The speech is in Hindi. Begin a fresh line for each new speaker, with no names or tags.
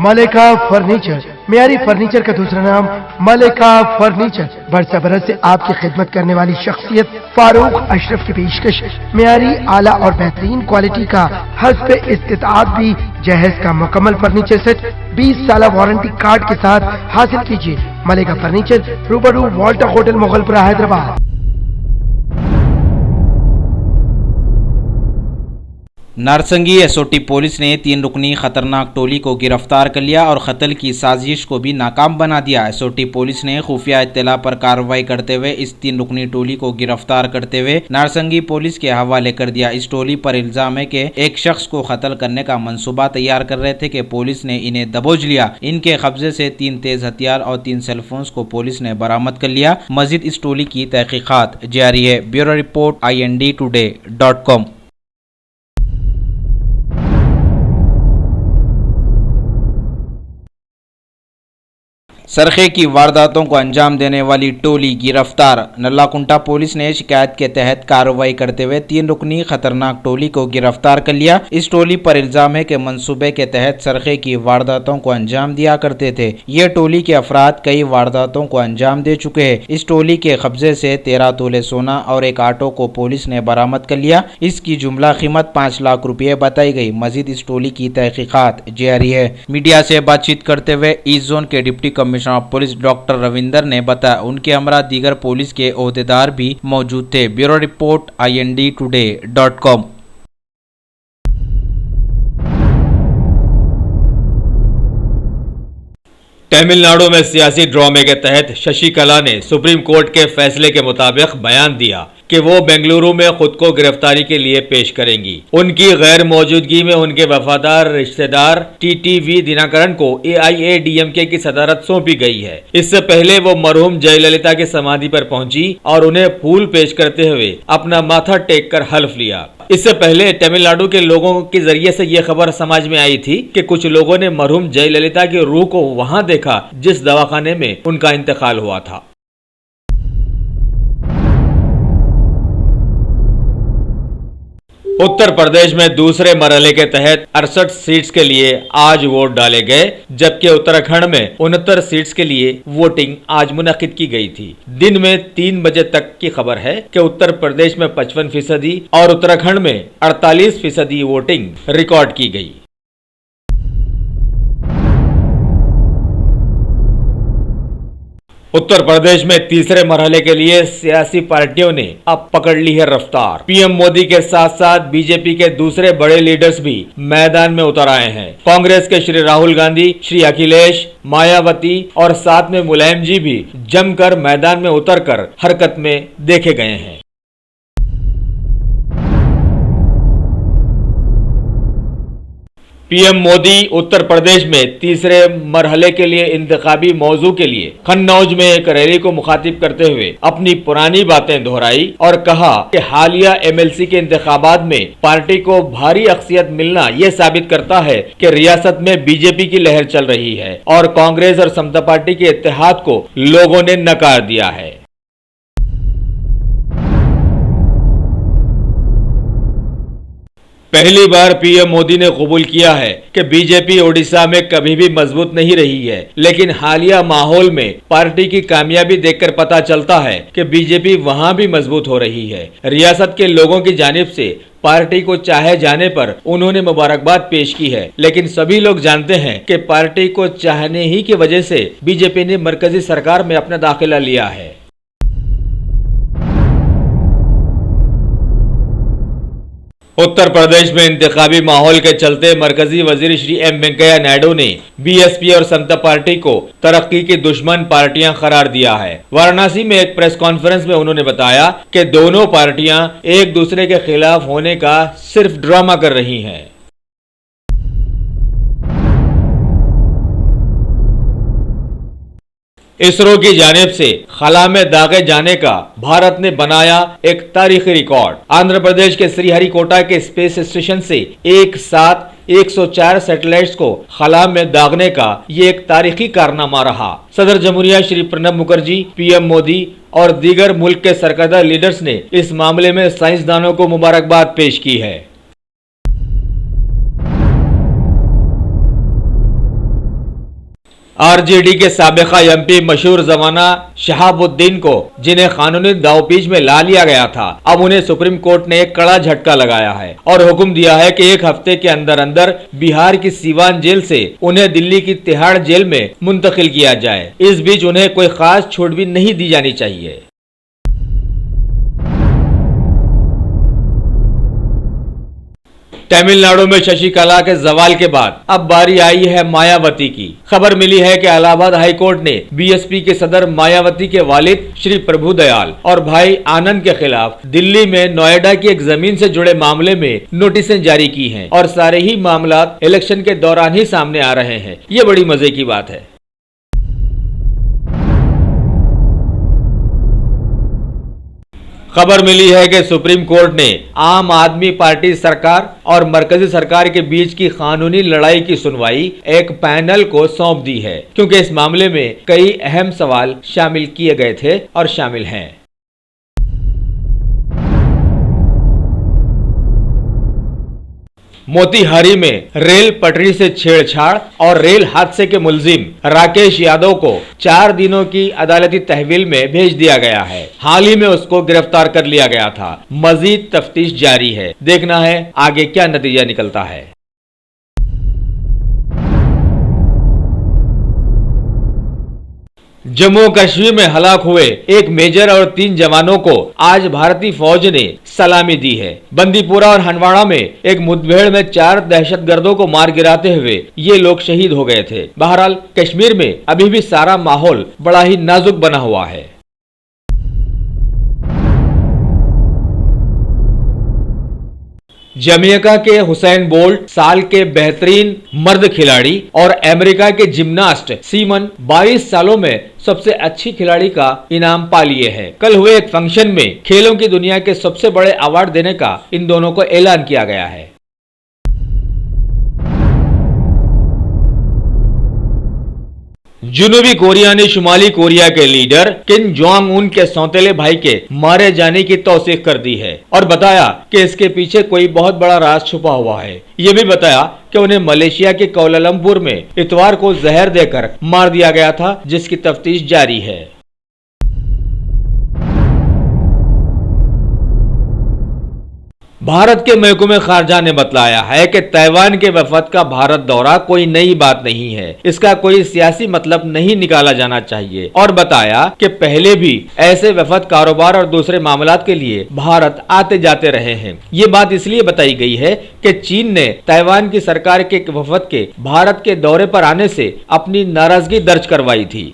मलिका फर्नीचर, मियारी फर्नीचर का दूसरा नाम मलिका फर्नीचर। बरस बरस से आपकी खिदमत करने वाली शख्सियत फारूक अशरफ की पेशकश मियारी आला और बेहतरीन क्वालिटी का हस्ब इस्तिताअत भी जहेज का मुकम्मल फर्नीचर सेट 20 साल वारंटी कार्ड के साथ हासिल कीजिए। मलिका फर्नीचर, रूबरू Walter hotel, Mughalpura, Hyderabad.
Narsingi SOT police ने 3 रुकनी खतरनाक टोली को गिरफ्तार कर लिया और कत्ल की साजिश को भी नाकाम बना दिया। एसओटी पुलिस ने खुफिया इत्तला पर कार्रवाई करते हुए इस 3 रुकनी टोली को गिरफ्तार करते हुए नारसंगी पुलिस के हवाले कर दिया। इस टोली पर इल्जाम है कि एक शख्स को कत्ल करने का मंसूबा तैयार कर रहे थे कि पुलिस ने इन्हें दबोच लिया। इनके कब्जे से 3 तेज हथियार और 3 सेलफोन्स को पुलिस ने बरामद कर लिया। मजीद इस टोली की तहकीकात जारी है। Bureau report INDtoday.com। सरखे की वारदातों को अंजाम देने वाली टोली गिरफ्तार। नल्लाकुंटा पुलिस ने शिकायत के तहत कार्रवाई करते हुए 3 रुकनी खतरनाक टोली को गिरफ्तार कर लिया। इस टोली पर इल्जाम है कि मंसूबे के तहत सरखे की वारदातों को अंजाम दिया करते थे। ये टोली के अफराद कई वारदातों को अंजाम दे चुके हैं। इस टोली के कब्जे से 13 तोले सोना और एक ऑटो को पुलिस ने बरामद कर लिया। इसकी जुमला कीमत 5 लाख रुपये बताई गई। मजीद इस टोली की तहकीकात जारी है। मीडिया से बातचीत करते हुए ईस्ट जोन के deputy commissioner police doctor Ravinder ने बताया उनके हमरा दीगर पुलिस के ओहदेदार भी मौजूद थे। Bureau report INDtoday.com।
तमिलनाडु में सियासी ड्रामे के तहत शशिकला ने सुप्रीम कोर्ट के फैसले के मुताबिक बयान दिया कि वो बेंगलुरु में खुद को गिरफ्तारी के लिए पेश करेंगी। उनकी गैर मौजूदगी में उनके वफादार रिश्तेदार TTV दिनाकरन को AIADMK की सदारत सौंपी गई है। इससे पहले वो मरहूम जयललिता की समाधि पर पहुंची और उन्हें फूल पेश करते हुए अपना माथा टेक कर हल्फ लिया। इससे पहले तमिलनाडु के लोगों के जरिए से यह खबर समाज में आई थी कि कुछ लोगों ने मरहूम जयललिता की रूह को वहां देखा जिस दवाखाने में उनका इंतकाल हुआ था। उत्तर प्रदेश में दूसरे मरहले के तहत 68 सीट्स के लिए आज वोट डाले गए, जबकि उत्तराखंड में 69 सीट्स के लिए वोटिंग आज मुनक्किद की गई थी। दिन में 3 बजे तक की खबर है कि उत्तर प्रदेश में 55% और उत्तराखंड में 48% वोटिंग रिकॉर्ड की गई। उत्तर प्रदेश में तीसरे मरहले के लिए सियासी पार्टियों ने अब पकड़ ली है रफ्तार। पीएम मोदी के साथ साथ बीजेपी के दूसरे बड़े लीडर्स भी मैदान में उतर आए हैं। कांग्रेस के श्री राहुल गांधी, श्री अखिलेश, मायावती और साथ में मुलायम जी भी जमकर मैदान में उतरकर हरकत में देखे गए हैं। पीएम मोदी उत्तर प्रदेश में तीसरे मरहले के लिए इंतखाबी मौजू के लिए कन्नौज में एक रैली को मुखातिब करते हुए अपनी पुरानी बातें दोहराई और कहा कि हालिया MLC के इंतखाबात में पार्टी को भारी अक्सियत मिलना यह साबित करता है कि रियासत में बीजेपी की लहर चल रही है और कांग्रेस और समता पार्टी के इत्तेहाद को लोगों ने नकार दिया है। पहली बार पीएम मोदी ने कबूल किया है कि बीजेपी ओडिशा में कभी भी मजबूत नहीं रही है, लेकिन हालिया माहौल में पार्टी की कामयाबी देखकर पता चलता है कि बीजेपी वहां भी मजबूत हो रही है। रियासत के लोगों की जानिब से पार्टी को चाहे जाने पर उन्होंने मुबारकबाद पेश की है, लेकिन सभी लोग जानते हैं कि पार्टी को चाहने ही की वजह से बीजेपी ने मरकजी सरकार में अपना दाखिला लिया है। उत्तर प्रदेश में इंतखाबी माहौल के चलते मरकजी वजीर श्री M वेंकैया नायडू ने BSP और समता पार्टी को तरक्की की दुश्मन पार्टियां करार दिया है। वाराणसी में एक प्रेस कॉन्फ्रेंस में उन्होंने बताया कि दोनों पार्टियां एक दूसरे के खिलाफ होने का सिर्फ ड्रामा कर रही हैं। इसरो की जानिब से खला में दागे जाने का भारत ने बनाया एक तारीखी रिकॉर्ड। आंध्र प्रदेश के श्रीहरिकोटा के स्पेस स्टेशन से एक साथ 104 सैटेलाइट्स को खला में दागने का ये एक तारीखी कारनामा रहा। सदर जमहूरिया श्री प्रणब मुखर्जी, पीएम मोदी और दीगर मुल्क के सरकर्दा लीडर्स ने इस मामले में साइंसदानों को मुबारकबाद पेश की है। आरजेडी के साबिका एमपी मशहूर जमाना शहाबुद्दीन को, जिन्हें कानूनी दावपेच में ला लिया गया था, अब उन्हें सुप्रीम कोर्ट ने एक कड़ा झटका लगाया है और हुक्म दिया है कि 1 हफ्ते के अंदर अंदर बिहार की सीवान जेल से उन्हें दिल्ली की तिहाड़ जेल में मुंतकिल किया जाए। इस बीच उन्हें कोई खास छूट भी नहीं दी जानी चाहिए। तमिलनाडु में शशिकला के जवाल के बाद अब बारी आई है मायावती की। खबर मिली है कि इलाहाबाद हाई कोर्ट ने बीएसपी के सदर मायावती के वालिद श्री प्रभुदयाल और भाई आनंद के खिलाफ दिल्ली में नोएडा की एक जमीन से जुड़े मामले में नोटिसें जारी की हैं और सारे ही मामला इलेक्शन के दौरान ही सामने आ रहे हैं। ये बड़ी मजे की बात है। खबर मिली है कि सुप्रीम कोर्ट ने आम आदमी पार्टी सरकार और मरकजी सरकार के बीच की कानूनी लड़ाई की सुनवाई एक पैनल को सौंप दी है, क्योंकि इस मामले में कई अहम सवाल शामिल किए गए थे और शामिल हैं। मोतिहारी में रेल पटरी से छेड़छाड़ और रेल हादसे के मुलजिम राकेश यादव को 4 दिनों की अदालती तहवील में भेज दिया गया है। हाल ही में उसको गिरफ्तार कर लिया गया था। मजीद तफ्तीश जारी है। देखना है आगे क्या नतीजा निकलता है। जम्मू कश्मीर में हलाक हुए एक मेजर और 3 जवानों को आज भारतीय फौज ने सलामी दी है। बंदीपुरा और हंडवाड़ा में एक मुठभेड़ में 4 दहशतगर्दों को मार गिराते हुए ये लोग शहीद हो गए थे। बहरहाल कश्मीर में अभी भी सारा माहौल बड़ा ही नाजुक बना हुआ है। जमैका के हुसैन बोल्ट साल के बेहतरीन मर्द खिलाड़ी और अमेरिका के जिम्नास्ट सीमन 22 सालों में सबसे अच्छी खिलाड़ी का इनाम पा लिए हैं। कल हुए एक फंक्शन में खेलों की दुनिया के सबसे बड़े अवार्ड देने का इन दोनों को ऐलान किया गया है। जनूबी कोरिया ने शुमाली कोरिया के लीडर किम जोंग उन के सौतेले भाई के मारे जाने की तौसीक कर दी है और बताया कि इसके पीछे कोई बहुत बड़ा राज छुपा हुआ है। ये भी बताया कि उन्हें मलेशिया के कोलालमपुर में इतवार को जहर देकर मार दिया गया था, जिसकी तफ्तीश जारी है। भारत के महकमे खारजा ने बतलाया है कि ताइवान के वफद का भारत दौरा कोई नई बात नहीं है, इसका कोई सियासी मतलब नहीं निकाला जाना चाहिए और बताया कि पहले भी ऐसे वफद कारोबार और दूसरे मामलात के लिए भारत आते जाते रहे हैं। ये बात इसलिए बताई गई है कि चीन ने ताइवान की सरकार के वफद के भारत के दौरे पर आने से अपनी नाराजगी दर्ज करवाई थी।